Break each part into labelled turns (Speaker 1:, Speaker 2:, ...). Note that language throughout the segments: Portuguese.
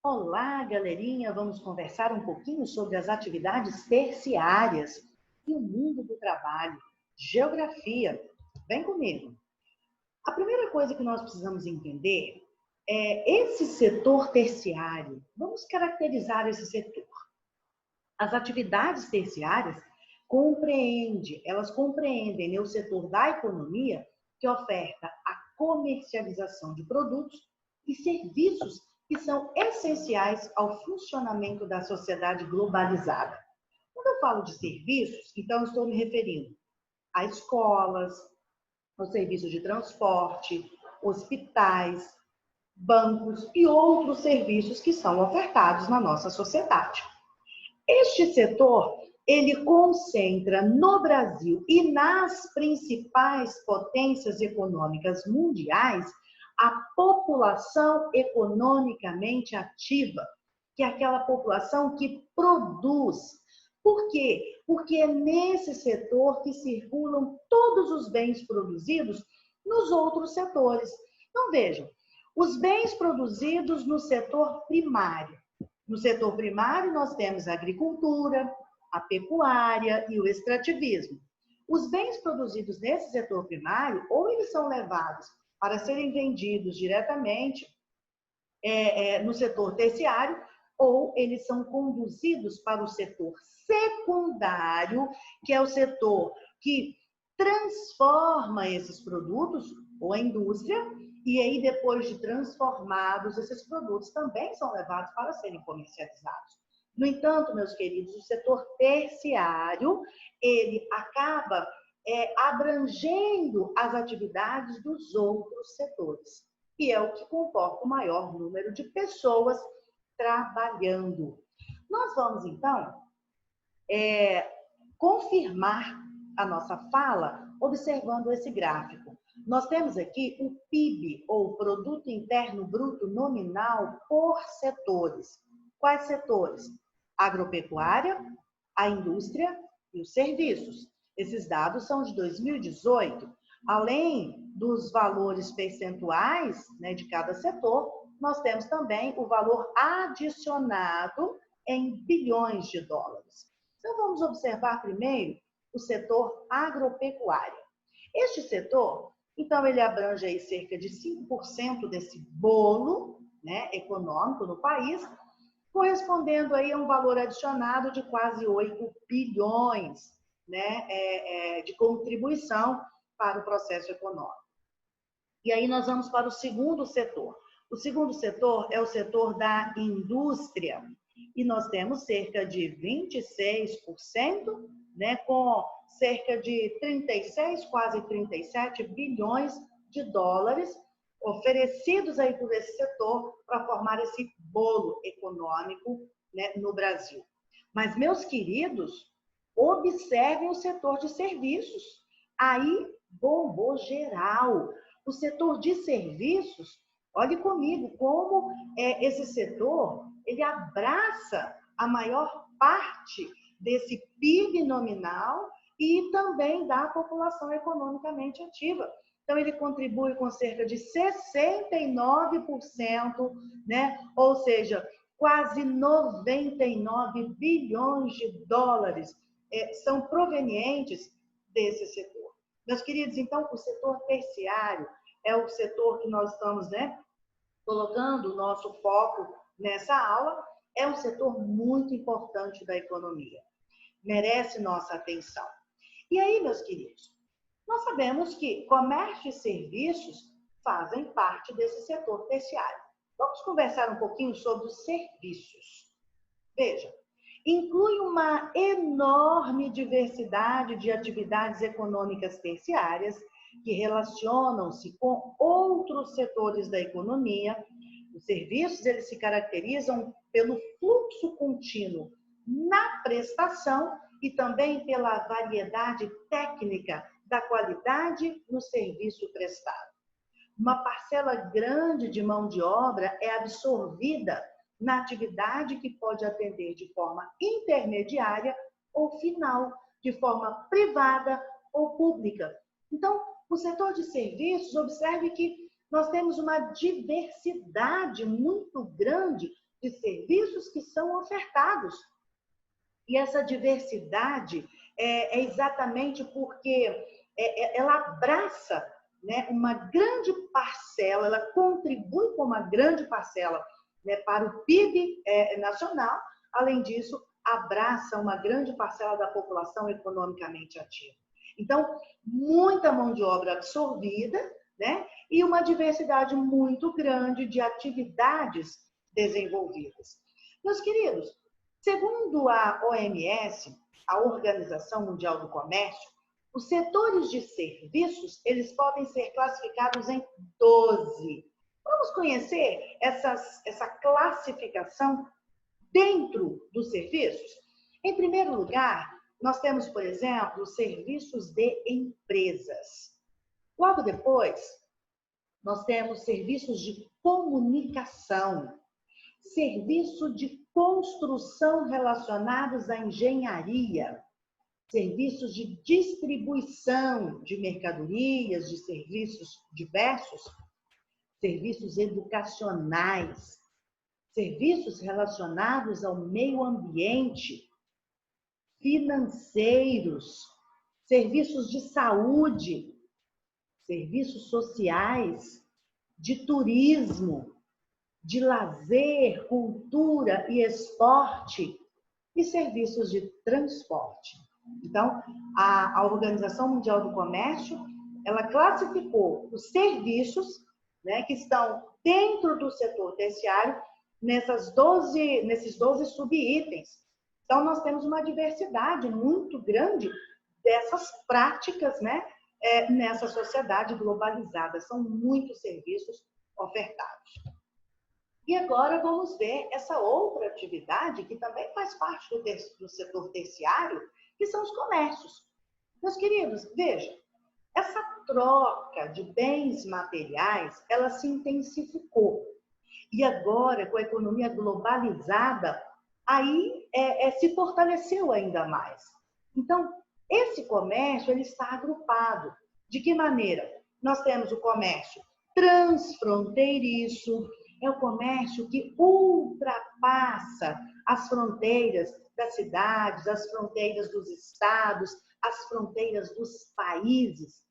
Speaker 1: Olá, galerinha! Vamos conversar um pouquinho sobre as atividades terciárias e o mundo do trabalho. Geografia. Vem comigo. A primeira coisa que nós precisamos entender é esse setor terciário. Vamos caracterizar esse setor. As atividades terciárias elas compreendem, né, o setor da economia que oferta a comercialização de produtos e serviços que são essenciais ao funcionamento da sociedade globalizada. Quando eu falo de serviços, então eu estou me referindo a escolas, aos serviços de transporte, hospitais, bancos e outros serviços que são ofertados na nossa sociedade. Este setor, ele concentra no Brasil e nas principais potências econômicas mundiais a população economicamente ativa, que é aquela população que produz. Por quê? Porque é nesse setor que circulam todos os bens produzidos nos outros setores. Então, vejam, os bens produzidos no setor primário. No setor primário, nós temos a agricultura, a pecuária e o extrativismo. Os bens produzidos nesse setor primário, ou eles são levados para serem vendidos diretamente no setor terciário, ou eles são conduzidos para o setor secundário, que é o setor que transforma esses produtos, ou a indústria, e aí depois de transformados, esses produtos também são levados para serem comercializados. No entanto, meus queridos, o setor terciário, ele acaba abrangendo as atividades dos outros setores, que é o que comporta o maior número de pessoas trabalhando. Nós vamos, então, confirmar a nossa fala observando esse gráfico. Nós temos aqui o PIB, ou Produto Interno Bruto Nominal, por setores. Quais setores? Agropecuária, a indústria e os serviços. Esses dados são de 2018. Além dos valores percentuais, né, de cada setor, nós temos também o valor adicionado em bilhões de dólares. Então, vamos observar primeiro o setor agropecuário. Este setor, então, ele abrange aí cerca de 5% desse bolo, né, econômico no país, correspondendo aí a um valor adicionado de quase 8 bilhões, né, de contribuição para o processo econômico. E aí nós vamos para o segundo setor. O segundo setor é o setor da indústria, e nós temos cerca de 26%, né, com cerca de 36, quase 37 bilhões de dólares oferecidos aí por esse setor para formar esse bolo econômico, né, no Brasil. Mas, meus queridos, observem o setor de serviços. Aí bombou geral. O setor de serviços, olhe comigo como esse setor, ele abraça a maior parte desse PIB nominal e também da população economicamente ativa. Então, ele contribui com cerca de 69%, né? Ou seja, quase 99 bilhões de dólares são provenientes desse setor. Meus queridos, então, o setor terciário é o setor que nós estamos, né, colocando o nosso foco nessa aula, é um setor muito importante da economia. Merece nossa atenção. E aí, meus queridos, nós sabemos que comércio e serviços fazem parte desse setor terciário. Vamos conversar um pouquinho sobre os serviços. Veja, inclui uma enorme diversidade de atividades econômicas terciárias que relacionam-se com outros setores da economia. Os serviços, eles se caracterizam pelo fluxo contínuo na prestação e também pela variedade técnica da qualidade no serviço prestado. Uma parcela grande de mão de obra é absorvida na atividade que pode atender de forma intermediária ou final, de forma privada ou pública. Então, o setor de serviços, observe que nós temos uma diversidade muito grande de serviços que são ofertados. E essa diversidade é exatamente porque ela abraça, né, uma grande parcela, ela contribui com uma grande parcela, né, para o PIB nacional. Além disso, abraça uma grande parcela da população economicamente ativa. Então, muita mão de obra absorvida, né, e uma diversidade muito grande de atividades desenvolvidas. Meus queridos, segundo a OMS, a Organização Mundial do Comércio, os setores de serviços, eles podem ser classificados em 12. Vamos conhecer essa classificação dentro dos serviços? Em primeiro lugar, nós temos, por exemplo, os serviços de empresas. Logo depois, nós temos serviços de comunicação, serviço de construção relacionados à engenharia, serviços de distribuição de mercadorias, de serviços diversos, serviços educacionais, serviços relacionados ao meio ambiente, financeiros, serviços de saúde, serviços sociais, de turismo, de lazer, cultura e esporte e serviços de transporte. Então, a Organização Mundial do Comércio, ela classificou os serviços, né, que estão dentro do setor terciário nesses 12 subitens. Então, nós temos uma diversidade muito grande dessas práticas, né, nessa sociedade globalizada. São muitos serviços ofertados. E agora vamos ver essa outra atividade que também faz parte do setor terciário, que são os comércios. Meus queridos, vejam, essa troca de bens materiais, ela se intensificou. E agora, com a economia globalizada, aí se fortaleceu ainda mais. Então, esse comércio, ele está agrupado. De que maneira? Nós temos o comércio transfronteiriço, é o comércio que ultrapassa as fronteiras das cidades, as fronteiras dos estados, as fronteiras dos países.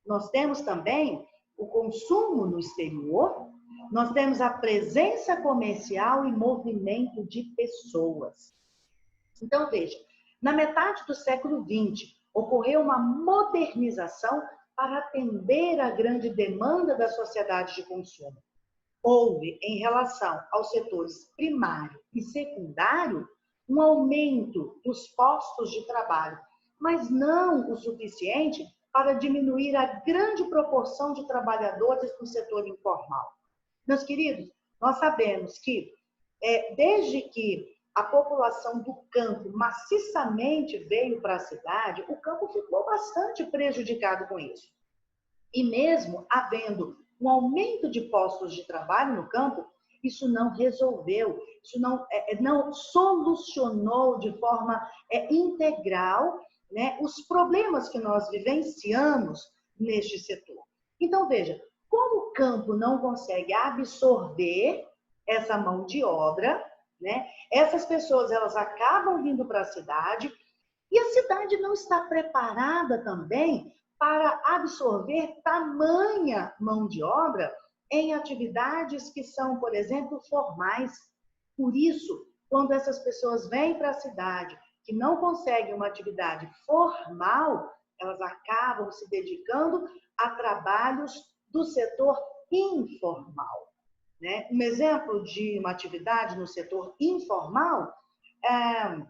Speaker 1: Nós temos também o consumo no exterior, nós temos a presença comercial e movimento de pessoas. Então, veja, na metade do século XX, ocorreu uma modernização para atender à grande demanda da sociedade de consumo. Houve, em relação aos setores primário e secundário, um aumento dos postos de trabalho, mas não o suficiente para diminuir a grande proporção de trabalhadores no setor informal. Meus queridos, nós sabemos que, desde que a população do campo maciçamente veio para a cidade, o campo ficou bastante prejudicado com isso. E mesmo havendo um aumento de postos de trabalho no campo, isso não resolveu, isso não solucionou de forma integral, né, os problemas que nós vivenciamos neste setor. Então, veja, como o campo não consegue absorver essa mão de obra, né, essas pessoas elas acabam vindo para a cidade e a cidade não está preparada também para absorver tamanha mão de obra em atividades que são, por exemplo, formais. Por isso, quando essas pessoas vêm para a cidade, que não conseguem uma atividade formal, elas acabam se dedicando a trabalhos do setor informal, né? Um exemplo de uma atividade no setor informal é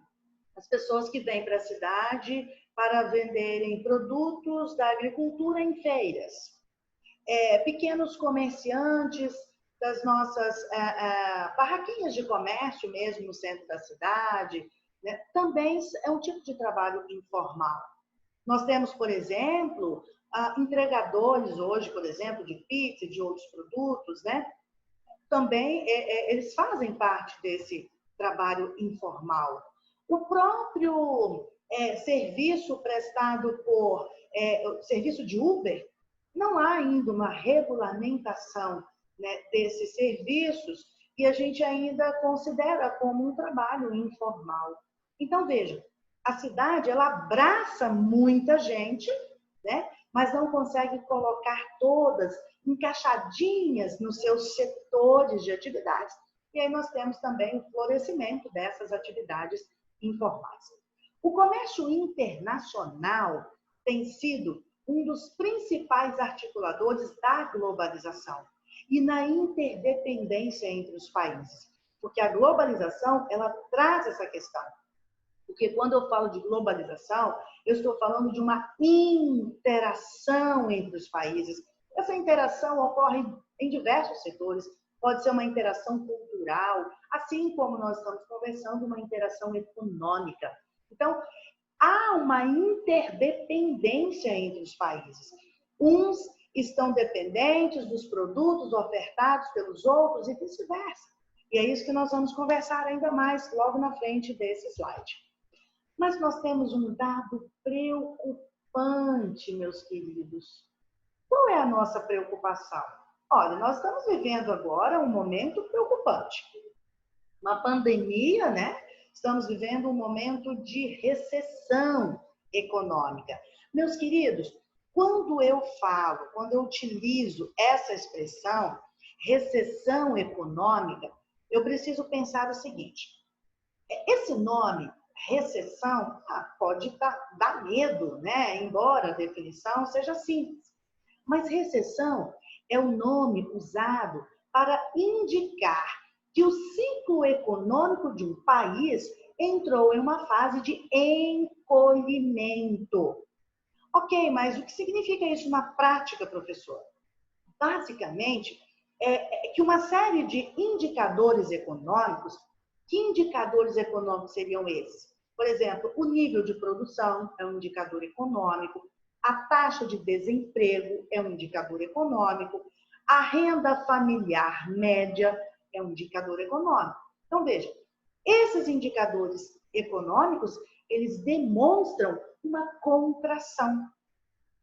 Speaker 1: as pessoas que vêm para a cidade para venderem produtos da agricultura em feiras. Pequenos comerciantes das nossas barraquinhas de comércio mesmo no centro da cidade, né? Também é um tipo de trabalho informal. Nós temos, por exemplo, entregadores hoje, por exemplo, de pizza e de outros produtos, né? Também eles fazem parte desse trabalho informal. O próprio serviço prestado por serviço de Uber, não há ainda uma regulamentação, né, desses serviços e a gente ainda considera como um trabalho informal. Então, veja, a cidade, ela abraça muita gente, né? Mas não consegue colocar todas encaixadinhas nos seus setores de atividades. E aí nós temos também o florescimento dessas atividades informais. O comércio internacional tem sido um dos principais articuladores da globalização e na interdependência entre os países. Porque a globalização, ela traz essa questão. Porque quando eu falo de globalização, eu estou falando de uma interação entre os países. Essa interação ocorre em diversos setores. Pode ser uma interação cultural, assim como nós estamos conversando, uma interação econômica. Então, há uma interdependência entre os países. Uns estão dependentes dos produtos ofertados pelos outros e vice-versa. E é isso que nós vamos conversar ainda mais logo na frente desse slide. Mas nós temos um dado preocupante, meus queridos. Qual é a nossa preocupação? Olha, nós estamos vivendo agora um momento preocupante. Uma pandemia, né? Estamos vivendo um momento de recessão econômica. Meus queridos, quando eu utilizo essa expressão, recessão econômica, eu preciso pensar o seguinte: esse nome, recessão, pode dar medo, né? Embora a definição seja simples. Mas recessão é o nome usado para indicar que o ciclo econômico de um país entrou em uma fase de encolhimento. Ok, mas o que significa isso na prática, professor? Basicamente, é que uma série de indicadores econômicos, que indicadores econômicos seriam esses? Por exemplo, o nível de produção é um indicador econômico, a taxa de desemprego é um indicador econômico, a renda familiar média é um indicador econômico. Então, veja, esses indicadores econômicos, eles demonstram uma contração.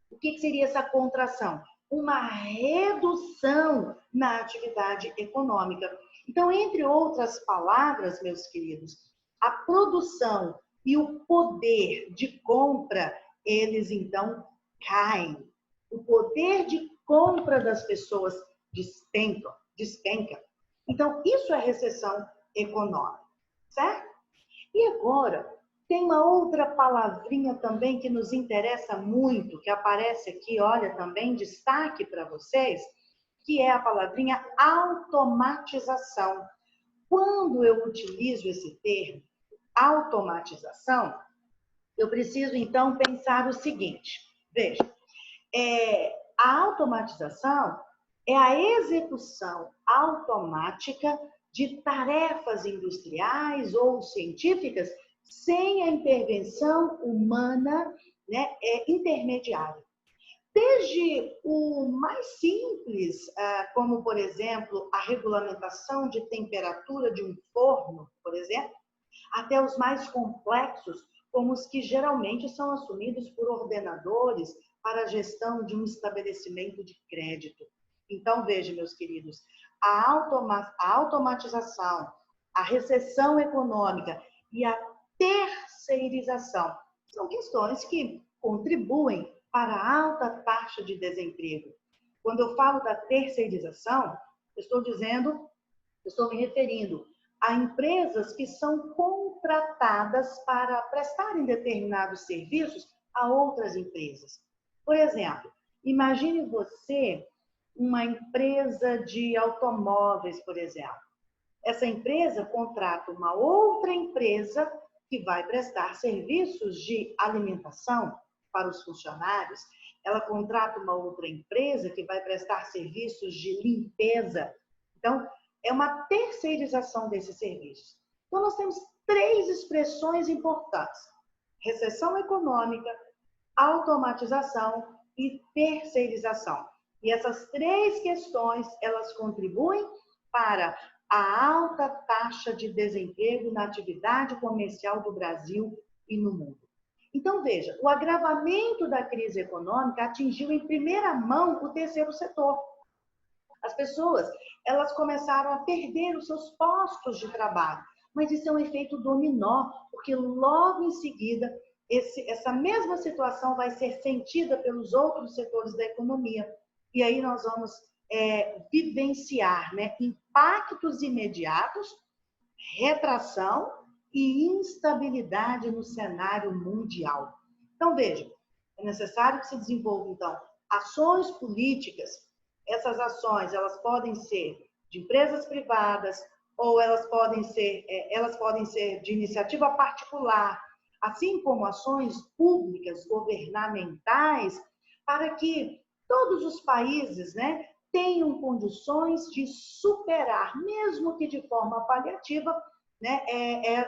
Speaker 1: O que seria essa contração? Uma redução na atividade econômica. Então, entre outras palavras, meus queridos, a produção e o poder de compra, eles então caem. O poder de compra das pessoas despenca. Então, isso é recessão econômica, certo? E agora, tem uma outra palavrinha também que nos interessa muito, que aparece aqui, olha, também destaque para vocês, que é a palavrinha automatização. Quando eu utilizo esse termo, automatização, eu preciso então pensar o seguinte, veja, a automatização é a execução automática de tarefas industriais ou científicas sem a intervenção humana, né, intermediária. Desde o mais simples, como, por exemplo, a regulamentação de temperatura de um forno, por exemplo, até os mais complexos, como os que geralmente são assumidos por ordenadores para a gestão de um estabelecimento de crédito. Então, veja, meus queridos, a automatização, a recessão econômica e a terceirização são questões que contribuem para a alta taxa de desemprego. Quando eu falo da terceirização, estou me referindo a empresas que são contratadas para prestarem determinados serviços a outras empresas. Por exemplo, imagine você uma empresa de automóveis, por exemplo. Essa empresa contrata uma outra empresa que vai prestar serviços de alimentação para os funcionários. Ela contrata uma outra empresa que vai prestar serviços de limpeza. Então, é uma terceirização desses serviços. Então, nós temos 3 expressões importantes: recessão econômica, automatização e terceirização. E essas 3 questões, elas contribuem para a alta taxa de desemprego na atividade comercial do Brasil e no mundo. Então, veja, o agravamento da crise econômica atingiu em primeira mão o terceiro setor. As pessoas, elas começaram a perder os seus postos de trabalho. Mas isso é um efeito dominó, porque logo em seguida, essa mesma situação vai ser sentida pelos outros setores da economia. E aí nós vamos vivenciar, né, impactos imediatos, retração e instabilidade no cenário mundial. Então, veja, é necessário que se desenvolvam, então, ações políticas. Essas ações, elas podem ser de empresas privadas ou elas podem ser de iniciativa particular, assim como ações públicas, governamentais, para que todos os países, né, tenham condições de superar, mesmo que de forma paliativa, né,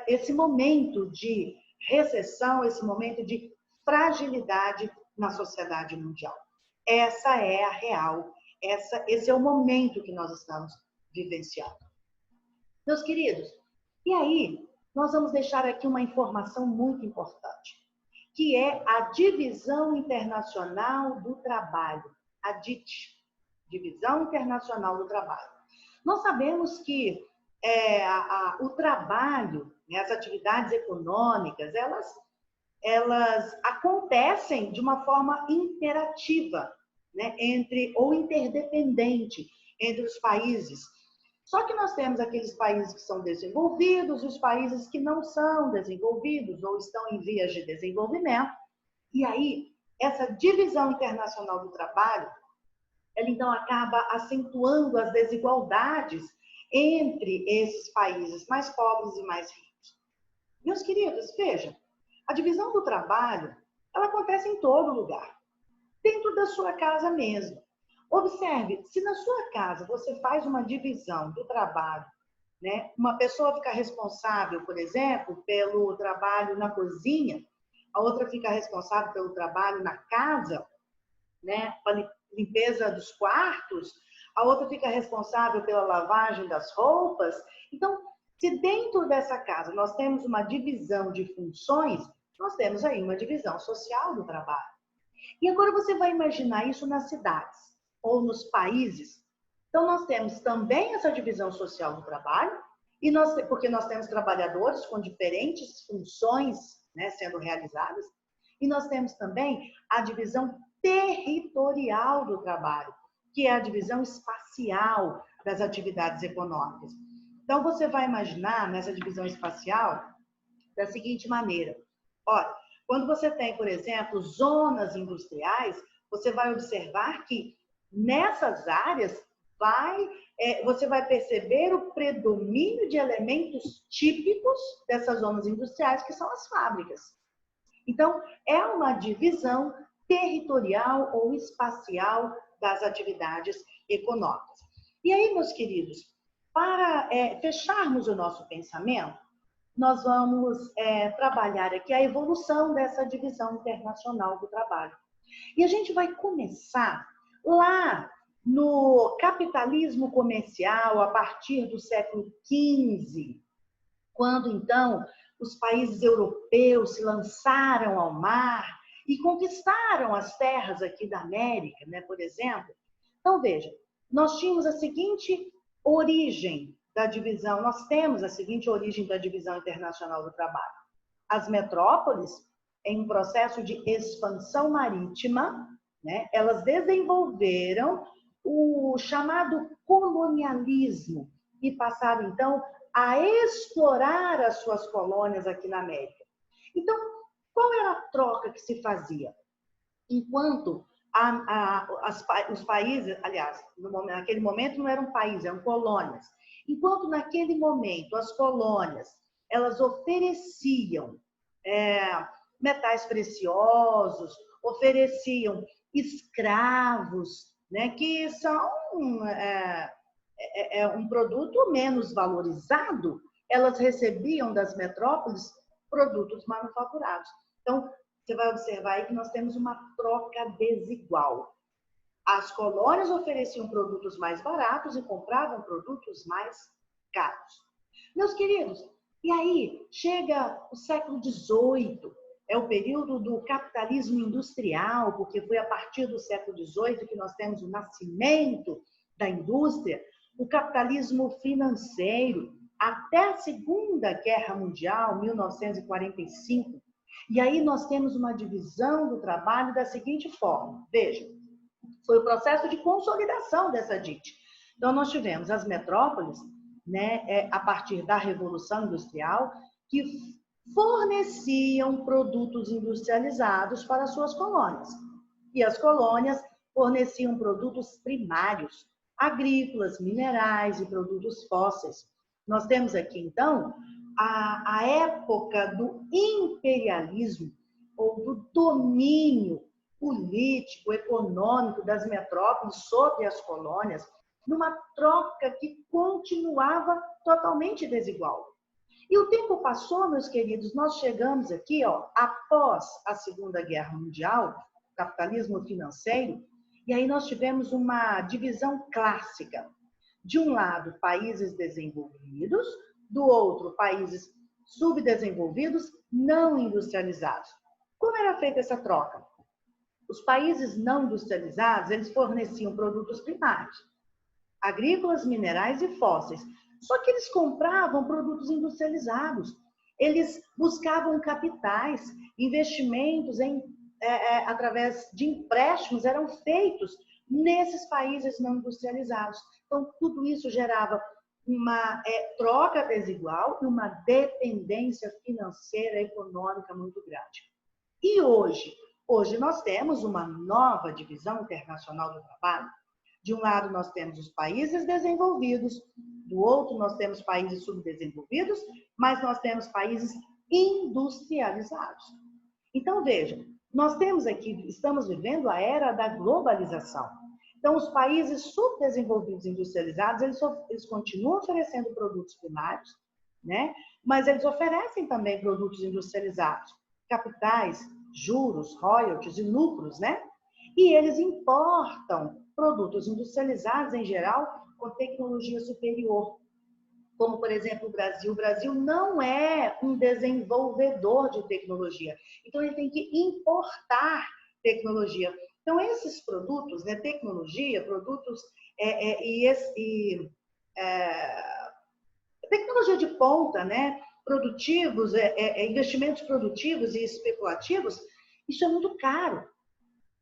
Speaker 1: esse momento de recessão, esse momento de fragilidade na sociedade mundial. Essa é a real, esse é o momento que nós estamos vivenciando. Meus queridos, e aí nós vamos deixar aqui uma informação muito importante, que é a Divisão Internacional do Trabalho, a DIT, Divisão Internacional do Trabalho. Nós sabemos que o trabalho, né, as atividades econômicas, elas acontecem de uma forma interativa, né, ou interdependente entre os países. Só que nós temos aqueles países que são desenvolvidos e os países que não são desenvolvidos ou estão em vias de desenvolvimento. E aí, essa divisão internacional do trabalho, ela então acaba acentuando as desigualdades entre esses países mais pobres e mais ricos. Meus queridos, vejam, a divisão do trabalho, ela acontece em todo lugar, dentro da sua casa mesmo. Observe, se na sua casa você faz uma divisão do trabalho, né? Uma pessoa fica responsável, por exemplo, pelo trabalho na cozinha, a outra fica responsável pelo trabalho na casa, né? Para limpeza dos quartos, a outra fica responsável pela lavagem das roupas. Então, se dentro dessa casa nós temos uma divisão de funções, nós temos aí uma divisão social do trabalho. E agora você vai imaginar isso nas cidades ou nos países. Então, nós temos também essa divisão social do trabalho, porque nós temos trabalhadores com diferentes funções, né, sendo realizadas, e nós temos também a divisão territorial do trabalho, que é a divisão espacial das atividades econômicas. Então, você vai imaginar nessa divisão espacial da seguinte maneira. Olha, quando você tem, por exemplo, zonas industriais, você vai observar que nessas áreas você vai perceber o predomínio de elementos típicos dessas zonas industriais, que são as fábricas. Então, é uma divisão territorial ou espacial das atividades econômicas. E aí, meus queridos, para fecharmos o nosso pensamento, nós vamos trabalhar aqui a evolução dessa divisão internacional do trabalho. E a gente vai começar lá no capitalismo comercial, a partir do século XV, quando, então, os países europeus se lançaram ao mar e conquistaram as terras aqui da América, né, por exemplo. Então, veja, nós tínhamos a seguinte origem da divisão, nós temos a seguinte origem da divisão internacional do trabalho. As metrópoles, em um processo de expansão marítima, né, elas desenvolveram o chamado colonialismo e passaram, então, a explorar as suas colônias aqui na América. Então, qual era a troca que se fazia? Enquanto os países, aliás, naquele momento não eram países, eram colônias. Enquanto naquele momento as colônias, elas ofereciam metais preciosos, ofereciam escravos, né, que são um produto menos valorizado, elas recebiam das metrópoles produtos manufaturados. Então, você vai observar aí que nós temos uma troca desigual. As colônias ofereciam produtos mais baratos e compravam produtos mais caros. Meus queridos, e aí chega o século XVIII, é o período do capitalismo industrial, porque foi a partir do século XVIII que nós temos o nascimento da indústria, o capitalismo financeiro, até a Segunda Guerra Mundial, 1945. E aí nós temos uma divisão do trabalho da seguinte forma. Veja, foi o processo de consolidação dessa DIT. Então, nós tivemos as metrópoles, né, a partir da Revolução Industrial, que forneciam produtos industrializados para suas colônias. E as colônias forneciam produtos primários, agrícolas, minerais e produtos fósseis. Nós temos aqui, então, a época do imperialismo, ou do domínio político, econômico das metrópoles sobre as colônias, numa troca que continuava totalmente desigual. E o tempo passou, meus queridos, nós chegamos aqui, após a Segunda Guerra Mundial, capitalismo financeiro, e aí nós tivemos uma divisão clássica. De um lado, países desenvolvidos, do outro, países subdesenvolvidos, não industrializados. Como era feita essa troca? Os países não industrializados, eles forneciam produtos primários, agrícolas, minerais e fósseis. Só que eles compravam produtos industrializados. Eles buscavam capitais, investimentos através de empréstimos eram feitos nesses países não industrializados. Então, tudo isso gerava uma troca desigual e uma dependência financeira e econômica muito grande. E hoje nós temos uma nova divisão internacional do trabalho. De um lado, nós temos os países desenvolvidos, do outro, nós temos países subdesenvolvidos, mas nós temos países industrializados. Então, veja, nós temos aqui, estamos vivendo a era da globalização. Então, os países subdesenvolvidos e industrializados, eles continuam oferecendo produtos primários, né? Mas eles oferecem também produtos industrializados, capitais, juros, royalties e lucros, né? E eles importam produtos industrializados, em geral, com tecnologia superior. Como, por exemplo, o Brasil. O Brasil não é um desenvolvedor de tecnologia. Então, ele tem que importar tecnologia. Então, esses produtos, né, tecnologia, produtos tecnologia de ponta, né, produtivos, investimentos produtivos e especulativos, isso é muito caro.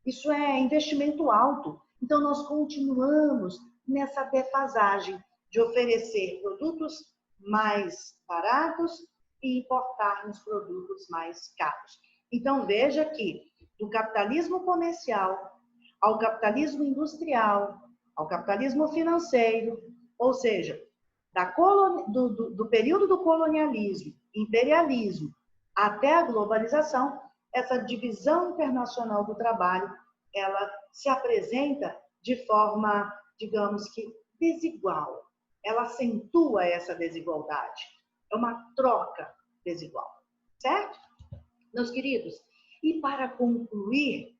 Speaker 1: Isso é investimento alto. Então, nós continuamos nessa defasagem de oferecer produtos mais baratos e importarmos produtos mais caros. Então, veja que do capitalismo comercial ao capitalismo industrial, ao capitalismo financeiro, ou seja, do período do colonialismo, imperialismo, até a globalização, essa divisão internacional do trabalho, ela se apresenta de forma, digamos que, desigual. Ela acentua essa desigualdade. É uma troca desigual. Certo? Meus queridos, e para concluir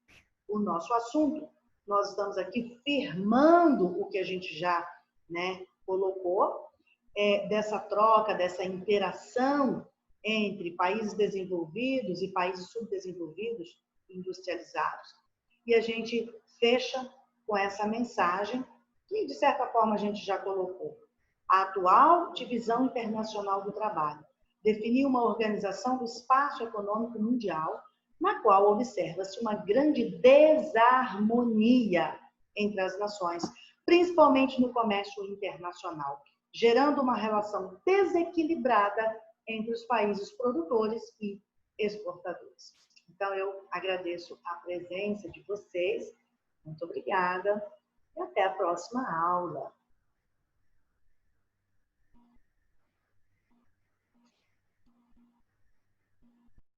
Speaker 1: o nosso assunto, nós estamos aqui firmando o que a gente já, né, colocou, dessa troca, dessa interação entre países desenvolvidos e países subdesenvolvidos, industrializados. E a gente fecha com essa mensagem que, de certa forma, a gente já colocou. A atual divisão internacional do trabalho definiu uma organização do espaço econômico mundial na qual observa-se uma grande desarmonia entre as nações, principalmente no comércio internacional, gerando uma relação desequilibrada entre os países produtores e exportadores. Então, eu agradeço a presença de vocês. Muito obrigada e até a próxima aula.